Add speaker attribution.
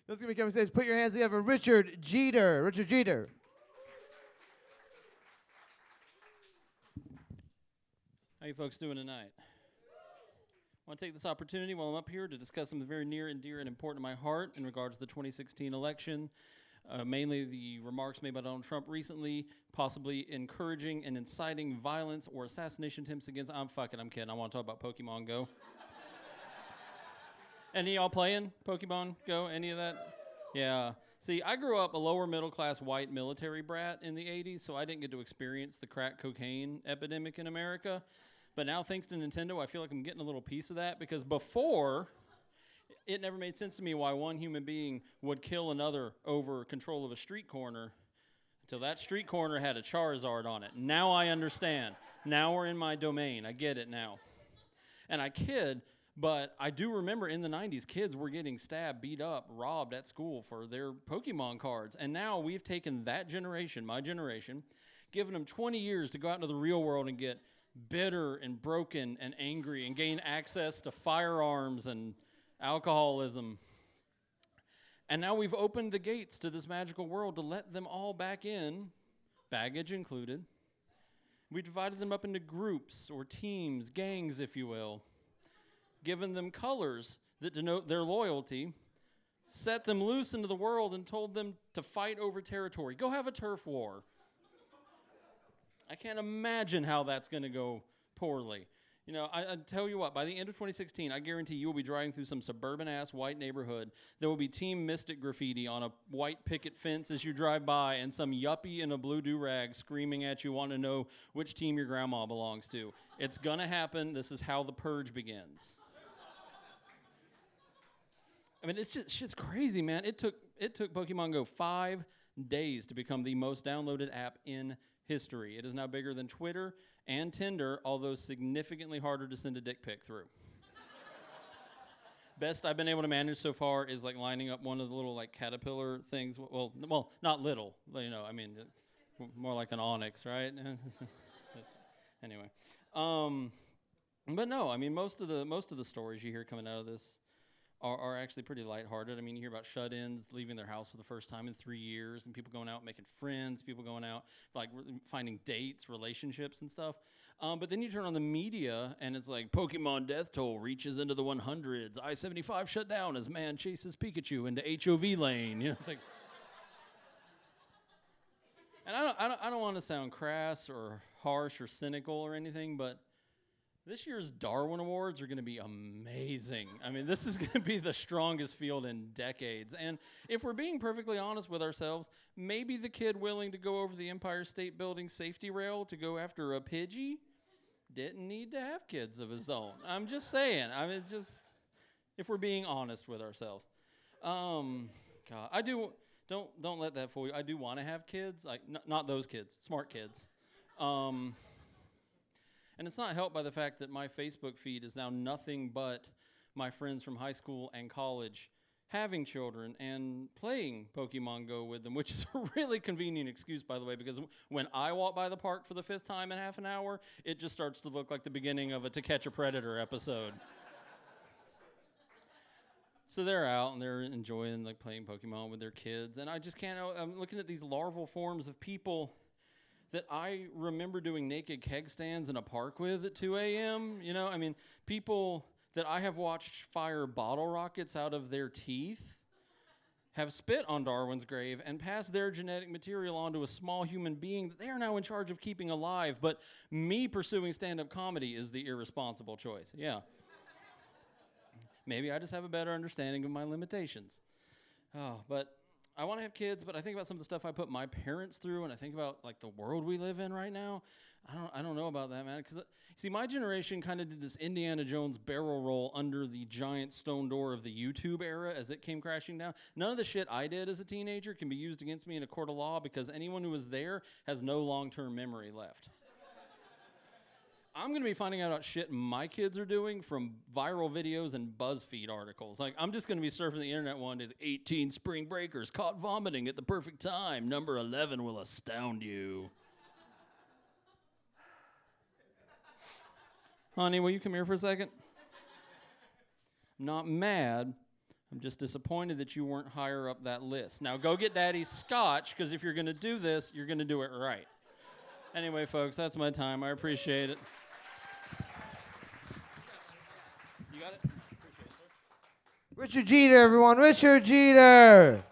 Speaker 1: Let's give me come stage. Put your hands together for Richard Jeter. Richard Jeter.
Speaker 2: How you folks doing tonight? I want to take this opportunity while I'm up here to discuss something very near and dear and important to my heart in regards to the 2016 election. Mainly the remarks made by Donald Trump recently, possibly encouraging and inciting violence or assassination attempts against... I'm kidding. I want to talk about Pokemon Go. Any of y'all playing Pokemon Go? Any of that? Yeah. See, I grew up a lower middle class white military brat in the 80s, so I didn't get to experience the crack cocaine epidemic in America. But now, thanks to Nintendo, I feel like I'm getting a little piece of that, because before, it never made sense to me why one human being would kill another over control of a street corner until that street corner had a Charizard on it. Now I understand. Now we're in my domain. I get it now. And I kid, but I do remember in the 90s, kids were getting stabbed, beat up, robbed at school for their Pokemon cards. And now we've taken that generation, my generation, given them 20 years to go out into the real world and get bitter and broken and angry and gain access to firearms and alcoholism. And now we've opened the gates to this magical world to let them all back in, baggage included. We divided them up into groups or teams, gangs, if you will, given them colors that denote their loyalty, set them loose into the world and told them to fight over territory. Go have a turf war. I can't imagine how that's going to go poorly. You know, I tell you what, by the end of 2016, I guarantee you will be driving through some suburban-ass white neighborhood. There will be Team Mystic graffiti on a white picket fence as you drive by, and some yuppie in a blue do-rag screaming at you, wanting to know which team your grandma belongs to. It's going to happen. This is how the purge begins. I mean, shit's crazy, man. It took Pokemon Go 5 days to become the most downloaded app in history. It is now bigger than Twitter and Tinder, although significantly harder to send a dick pic through. Best I've been able to manage so far is like lining up one of the little like caterpillar things. Well, not little, you know. I mean, more like an onyx, right? Anyway, but no, I mean most of the stories you hear coming out of this are actually pretty lighthearted. I mean, you hear about shut-ins leaving their house for the first time in 3 years, and people going out making friends, people going out like finding dates, relationships, and stuff. But then you turn on the media, and it's like Pokemon death toll reaches into the 100s. I-75 shut down as man chases Pikachu into HOV lane. You know, it's like, and I don't want to sound crass or harsh or cynical or anything, but this year's Darwin Awards are going to be amazing. I mean, this is going to be the strongest field in decades. And if we're being perfectly honest with ourselves, maybe the kid willing to go over the Empire State Building safety rail to go after a Pidgey didn't need to have kids of his own. I'm just saying. I mean, just if we're being honest with ourselves. God, I do. Don't let that fool you. I do want to have kids, like not those kids, smart kids. And it's not helped by the fact that my Facebook feed is now nothing but my friends from high school and college having children and playing Pokemon Go with them, which is a really convenient excuse, by the way, because when I walk by the park for the 5th time in half an hour, it just starts to look like the beginning of a To Catch a Predator episode. So they're out and they're enjoying like playing Pokemon with their kids, and I just can't. I'm looking at these larval forms of people that I remember doing naked keg stands in a park with at 2 a.m. You know, I mean, people that I have watched fire bottle rockets out of their teeth have spit on Darwin's grave and passed their genetic material onto a small human being that they are now in charge of keeping alive. But me pursuing stand-up comedy is the irresponsible choice. Yeah. Maybe I just have a better understanding of my limitations. Oh, but I want to have kids, but I think about some of the stuff I put my parents through, and I think about like the world we live in right now. I don't know about that, man. Because see, my generation kind of did this Indiana Jones barrel roll under the giant stone door of the YouTube era as it came crashing down. None of the shit I did as a teenager can be used against me in a court of law because anyone who was there has no long-term memory left. I'm going to be finding out about shit my kids are doing from viral videos and BuzzFeed articles. Like, I'm just going to be surfing the internet one day. 18 spring breakers caught vomiting at the perfect time. Number 11 will astound you. Honey, will you come here for a second? I'm not mad. I'm just disappointed that you weren't higher up that list. Now go get Daddy's scotch, because if you're going to do this, you're going to do it right. Anyway, folks, that's my time. I appreciate it. You got it? Appreciate it, sir.
Speaker 1: Richard Jeter, everyone. Richard Jeter.